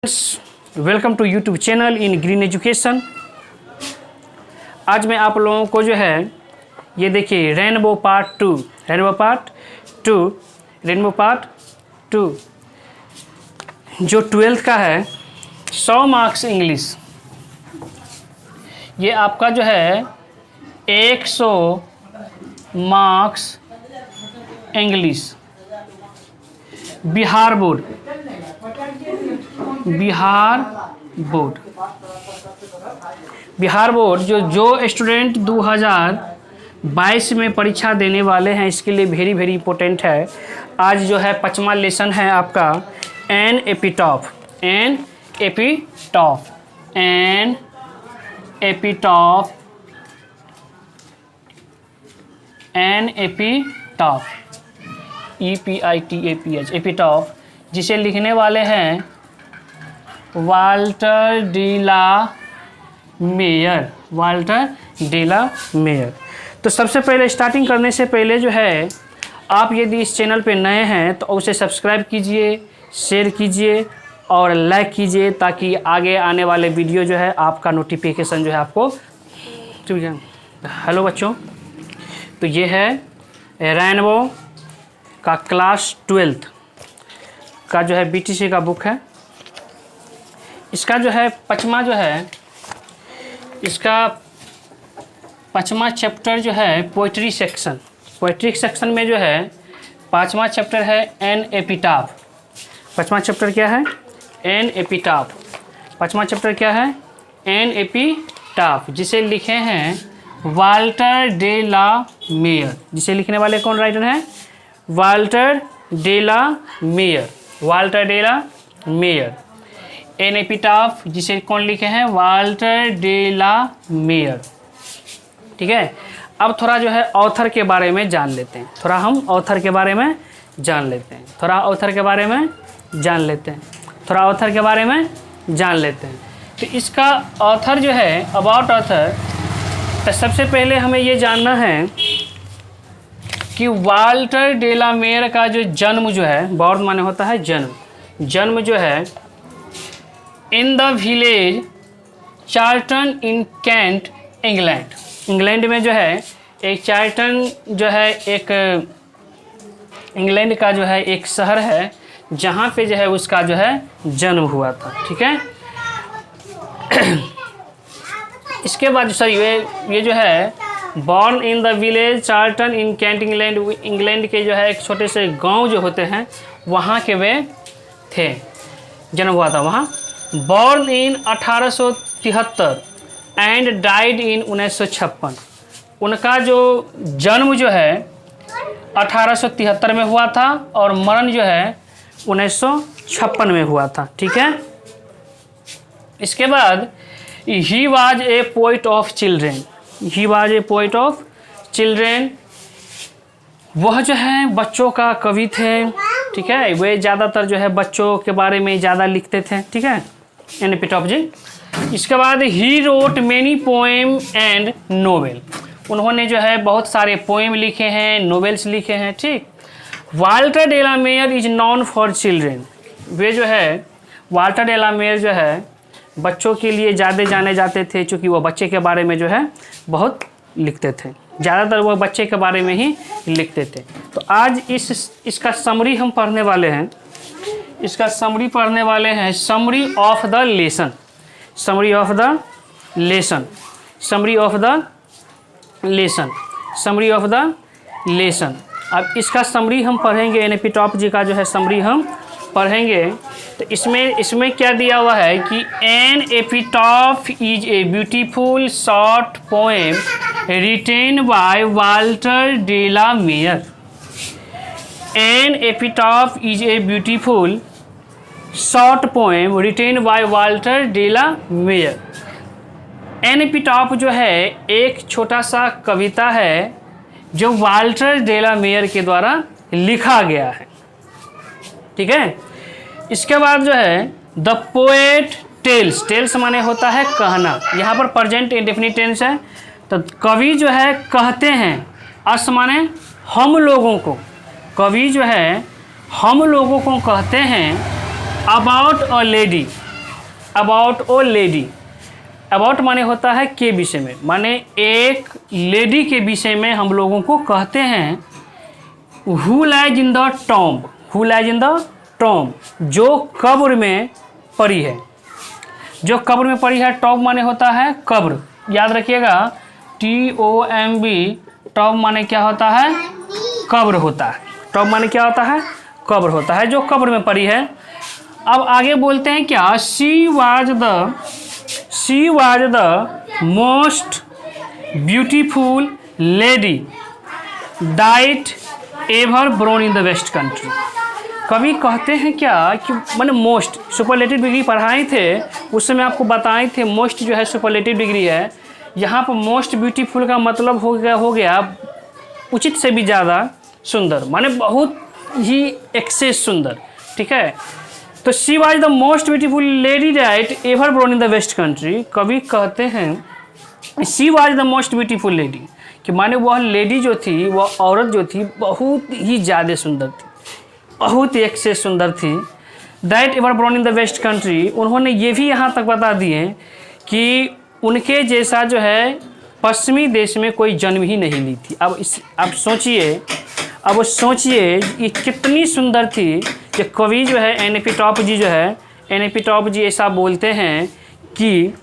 Welcome to YouTube channel in green education. आज मैं आप लोगों को जो है ये देखिए रेनबो पार्ट टू जो 12th का है 100 मार्क्स इंग्लिश। ये आपका जो है 100 मार्क्स इंग्लिश बिहार बोर्ड जो स्टूडेंट 2022 में परीक्षा देने वाले हैं इसके लिए वेरी इंपॉर्टेंट है। आज जो है 5वां लेसन है आपका एन एपिटॉप जिसे लिखने वाले हैं वाल्टर डेला मेयर। तो सबसे पहले स्टार्टिंग करने से पहले जो है आप यदि इस चैनल पे नए हैं तो उसे सब्सक्राइब कीजिए, शेयर कीजिए और लाइक कीजिए ताकि आगे आने वाले वीडियो जो है आपका नोटिफिकेशन जो है आपको चल जाए। हेलो बच्चों, तो ये है रेनबो का क्लास 12th का जो है बीटीसी का बुक है। इसका जो है पाँचवा चैप्टर जो है पोइट्री सेक्शन में जो है 5वां चैप्टर है एन एपिटाफ। 5वां चैप्टर क्या है? N epitaph. 5वां चैप्टर क्या है? एन एपिटाफ, जिसे लिखे हैं वाल्टर डेला मेयर। जिसे लिखने वाले कौन राइटर हैं? Walter de la Mare. N epitaph जिसे कौन लिखे हैं? Walter de la mayor. ठीक है, अब थोड़ा जो है ऑथर के बारे में जान लेते हैं। थोड़ा ऑथर के बारे में जान लेते हैं। तो इसका ऑथर जो है अबाउट ऑथर, तो सबसे पहले हमें ये जानना है कि वाल्टर डेला मेयर का जो जन्म जो है, बॉर्न माने होता है जन्म जो है in the village Charlton in Kent England में जो है एक चार्टन जो है एक इंग्लैंड का जो है एक शहर है जहाँ पे जो है उसका जो है जन्म हुआ था। ठीक है, इसके बाद सर ये जो है born in the village Charlton in Kent England के जो है एक छोटे से गांव जो होते हैं वहाँ के वे थे, जन्म हुआ था वहाँ। Born in 1873 and died in 1956। उनका जो जन्म जो है 1873 में हुआ था और मरण जो है 1956 में हुआ था। ठीक है, इसके बाद he was a poet of children. वह जो है बच्चों का कवि थे। ठीक है, वे ज़्यादातर जो है बच्चों के बारे में ज़्यादा लिखते थे। ठीक है, एन एपिटॉफ जी। इसके बाद he wrote many poem and novel. उन्होंने जो है बहुत सारे पोएम लिखे हैं, नोवेल्स लिखे हैं। ठीक, Walter de la Mare is known for children. वे जो है वाल्टर डेला मेयर जो है बच्चों के लिए ज़्यादा जाने जाते थे, क्योंकि वो बच्चे के बारे में जो है बहुत लिखते थे। ज़्यादातर वो बच्चे के बारे में ही लिखते थे। तो आज इसका समरी हम पढ़ने वाले हैं। Summary of the lesson. अब इसका समरी हम पढ़ेंगे, एन एपिटॉफ जी का जो है समरी हम पढ़ेंगे। तो इसमें क्या दिया हुआ है कि an epitaph is a beautiful short poem written by Walter de la Mare. An epitaph is a beautiful short poem written by Walter de la Mare. An epitaph जो है एक छोटा सा कविता है जो वाल्टर डेला मेयर के द्वारा लिखा गया है। ठीक है, इसके बाद जो है द पोएट टेल्स माने होता है कहना। यहाँ पर प्रेजेंट इंडेफिनिट टेंस है। तो कवि जो है कहते हैं, अस माने हम लोगों को, कवि जो है हम लोगों को कहते हैं अबाउट अ लेडी, अबाउट ओ लेडी। अबाउट माने होता है के विषय में, माने एक लेडी के विषय में हम लोगों को कहते हैं। Who lies in the tomb, who lies in the tomb, जो कब्र में पड़ी है, जो कब्र में पड़ी है। टॉम्ब माने होता है कब्र, याद रखिएगा TOMB, टॉम्ब माने क्या होता है, कब्र होता है। टॉम्ब माने क्या होता है, कब्र होता है, जो कब्र में पड़ी है। अब आगे बोलते हैं क्या, she was the most beautiful lady that ever born in the west country. कवि कहते हैं क्या कि मैंने मोस्ट सुपरलेटिव डिग्री पढ़ाए थे, उस समय आपको बताए थे मोस्ट जो है सुपरलेटिव डिग्री है। यहाँ पर मोस्ट ब्यूटीफुल का मतलब हो गया उचित से भी ज़्यादा सुंदर, माने बहुत ही एक्सेस सुंदर, ठीक है। तो she was the most beautiful lady that ever born in the west country. कवि कहते हैं she was the most beautiful lady, कि माने वह लेडी जो थी, वह औरत जो थी बहुत ही ज़्यादा सुंदर थी, बहुत ही एक्सेस सुंदर थी। That ever born in the west country, उन्होंने ये भी यहाँ तक बता दिए कि उनके जैसा जो है पश्चिमी देश में कोई जन्म ही नहीं ली थी। अब सोचिए ये कितनी सुंदर थी कि कवि जो है NP टॉप जी जो है, NP टॉप जी ऐसा बोलते हैं कि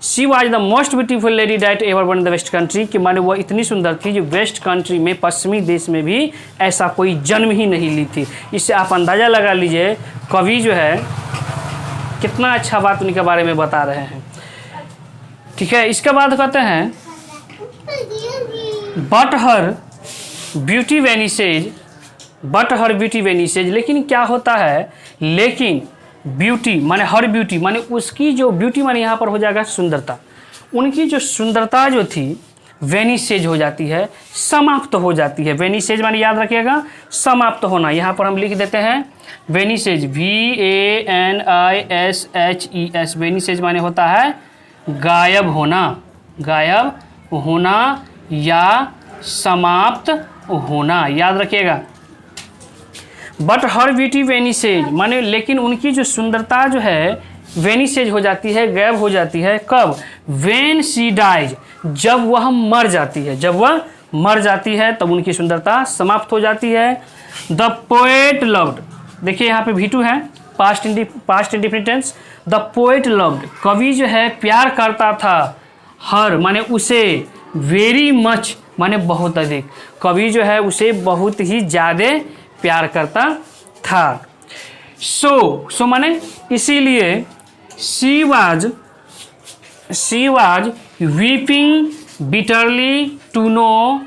she was the most beautiful lady that ever born in the west country, कि माने वह इतनी सुंदर थी जो वेस्ट कंट्री में, पश्चिमी देश में भी ऐसा कोई जन्म ही नहीं ली थी। इससे आप अंदाज़ा लगा लीजिए कवि जो है कितना अच्छा बात उनके बारे में बता रहे हैं, ठीक है। इसके बाद कहते हैं बट हर ब्यूटी वेनिसेज, लेकिन क्या होता है, लेकिन ब्यूटी माने हर ब्यूटी माने उसकी जो ब्यूटी माने यहाँ पर हो जाएगा सुंदरता, उनकी जो सुंदरता जो थी वेनिसेज हो जाती है, समाप्त हो जाती है। वेनिसेज माने याद रखिएगा समाप्त होना, यहाँ पर हम लिख देते हैं वेनिसेज VANISHES। वेनिसेज माने होता है गायब होना या समाप्त होना, याद रखिएगा। बट हर ब्यूटी वेनिसेज माने लेकिन उनकी जो सुंदरता जो है वेनिसेज हो जाती है, गायब हो जाती है। कब, वेन शी डाइज, जब वह मर जाती है, जब वह मर जाती है तब उनकी सुंदरता समाप्त हो जाती है। द पोएट लव्ड, देखिए यहाँ पे V2 है, past indefinite tense. The poet loved, कवि जो है प्यार करता था, हर माने उसे, वेरी मच माने बहुत अधिक, कवि जो है उसे बहुत ही ज़्यादा प्यार करता था। सो माने इसीलिए she was weeping bitterly to know,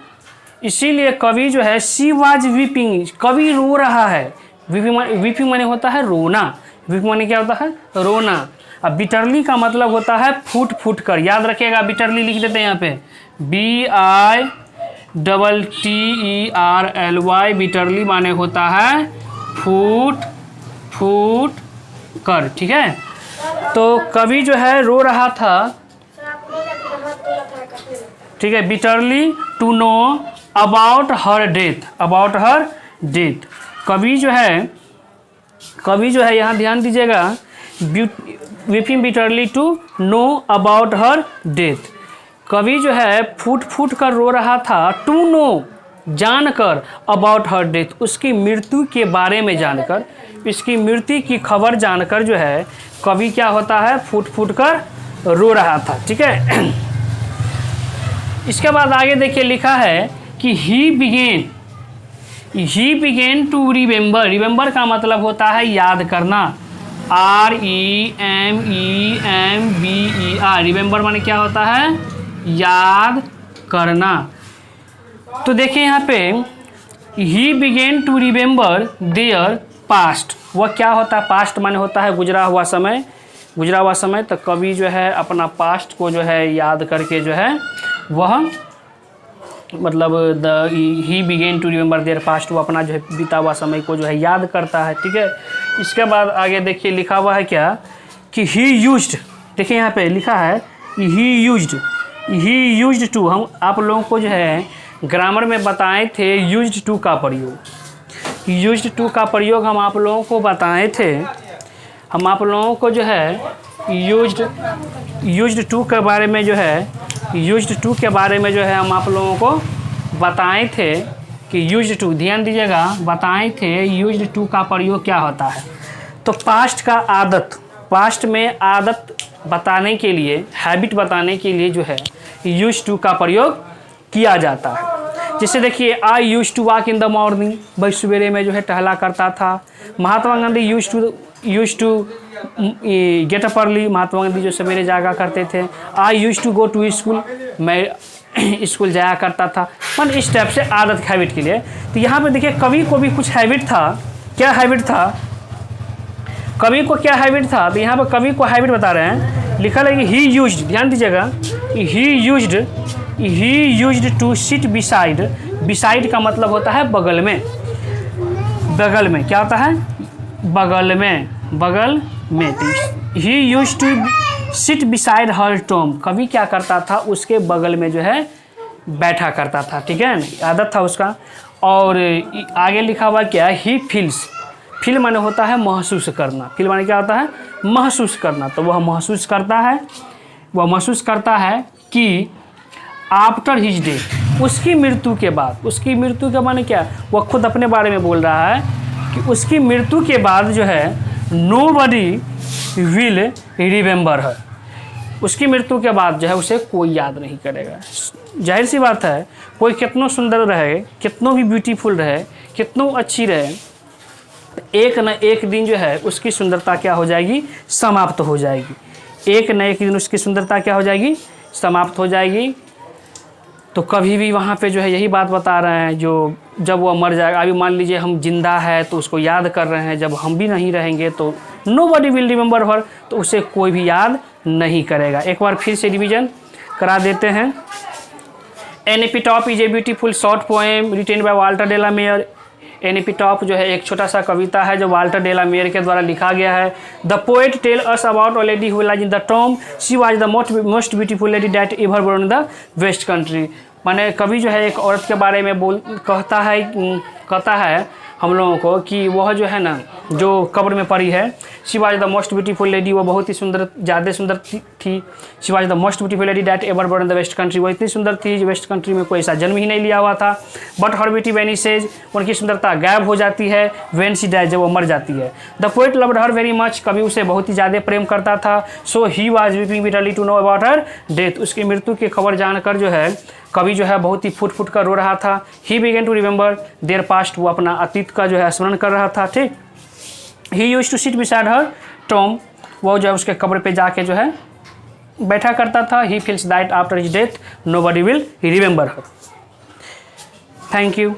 इसीलिए कवि जो है शी वाज वीपिंग, कवि रो रहा है। वीपिंग माने होता है रोना, वीपिंग माने क्या होता है, रोना। अब बिटरली का मतलब होता है फूट फूट कर, याद रखिएगा बिटरली लिख देते हैं यहाँ पे BITTERLY, बिटरली माने होता है फूट फूट कर, ठीक है। तो कवि जो है रो रहा था, ठीक है, bitterly to know about her death. कवि जो है यहाँ ध्यान दीजिएगा, weeping bitterly to know about her death, कवि जो है फूट फूट कर रो रहा था, टू नो जानकर, अबाउट हर डेथ, उसकी मृत्यु के बारे में जानकर, इसकी मृत्यु की खबर जानकर जो है कवि क्या होता है, फूट फूट कर रो रहा था, ठीक है। इसके बाद आगे देखिए लिखा है कि ही बिगेन टू रिमेंबर का मतलब होता है याद करना, REMEMBER, रिमेंबर माने क्या होता है, याद करना। तो देखिए यहाँ पे he began to remember their past, वह क्या होता है, पास्ट माने होता है गुजरा हुआ समय। तो कवि जो है अपना पास्ट को जो है याद करके जो है वह मतलब he began to remember their past, वो अपना जो है बीता हुआ समय को जो है याद करता है, ठीक है। इसके बाद आगे देखिए लिखा हुआ है क्या कि ही यूज्ड, देखिए यहाँ पे लिखा है ही यूज्ड टू, हम आप लोगों को जो है ग्रामर में बताए थे यूज्ड टू का प्रयोग, हम आप लोगों को बताए थे। हम आप लोगों को जो है यूज्ड टू के बारे में जो है हम आप लोगों को बताए थे कि यूज्ड टू, ध्यान दीजिएगा, बताए थे यूज्ड टू का प्रयोग क्या होता है। तो पास्ट में आदत बताने के लिए, हैबिट बताने के लिए जो है यूज्ड टू का प्रयोग किया जाता है। जैसे देखिए, I used to walk in the morning, भाई सवेरे में जो है टहला करता था। Mahatma Gandhi used to get up early, Mahatma Gandhi जो सवेरे जागा करते थे। I used to go to school, मैं स्कूल जाया करता था। मन इस टाइप से आदत हैबिट के लिए। तो यहाँ पे देखिए कवि को भी कुछ हैबिट था। क्या हैबिट था? कवि को क्या हैबिट था? तो यहाँ पे कवि को हैबिट बता रहे हैं, लिखा है कि ही यूज्ड, ध्यान दीजिएगा, he used to sit beside. Beside का मतलब होता है बगल में। बगल में क्या होता है? बगल में, बगल में। He used to sit beside her tomb, कवि क्या करता था? उसके बगल में जो है बैठा करता था, ठीक है ना, आदत था उसका। और आगे लिखा हुआ क्या है? ही फील्स, फील माने होता है महसूस करना। फील माने क्या होता है? महसूस करना। तो वह महसूस करता है कि आफ्टर हिज डेथ, उसकी मृत्यु के बाद, उसकी मृत्यु के माने क्या? वह खुद अपने बारे में बोल रहा है कि उसकी मृत्यु के बाद जो है नोबडी विल रिमेंबर हर, उसकी मृत्यु के बाद जो है उसे कोई याद नहीं करेगा। जाहिर सी बात है, कोई कितनों सुंदर रहे, कितनों भी ब्यूटीफुल रहे, कितनों अच्छी रहे, एक न एक दिन जो है उसकी सुंदरता क्या हो जाएगी? समाप्त हो जाएगी। एक न एक दिन उसकी सुंदरता क्या हो जाएगी? समाप्त हो जाएगी। तो कभी भी वहाँ पे जो है यही बात बता रहे हैं, जो जब वो मर जाएगा, अभी मान लीजिए हम जिंदा है तो उसको याद कर रहे हैं, जब हम भी नहीं रहेंगे तो नोबडी विल रिमेंबर हर, तो उसे कोई भी याद नहीं करेगा। एक बार फिर से रिवीजन करा देते हैं। An epitaph is a beautiful short poem written by Walter de la Mare. An epitaph जो है एक छोटा सा कविता है जो वाल्टर डे ला मेयर के द्वारा लिखा गया है। The poet tell us about a lady who lies in the tomb, she was the most beautiful lady that ever born in the west country. माने कवि जो है एक औरत के बारे में कहता है हम लोगों को कि वह जो है ना, जो कब्र में पड़ी है, she was the most beautiful lady, वो बहुत ही सुंदर, ज़्यादा सुंदर थी। She was the most beautiful lady that ever born in the west country, वो इतनी सुंदर थी जो वेस्ट कंट्री में कोई ऐसा जन्म ही नहीं लिया हुआ था। बट हर ब्यूटी वैनिसेज, उनकी सुंदरता गायब हो जाती है। व्हेन शी डाइज, जब वो मर जाती है। The poet loved her very much, कवि उसे बहुत ही ज़्यादा प्रेम करता था। So he was weeping bitterly to know about her death, उसकी मृत्यु की खबर जानकर जो है कवि जो है बहुत ही फुट कर रो रहा था। He began to remember their past, वो अपना अतीत का जो है स्मरण कर रहा था, ठीक। He used to sit beside her tomb, वो जो है उसके कब्र पे जाके जो है बैठा करता था। He feels that after his death nobody will remember her. Thank you.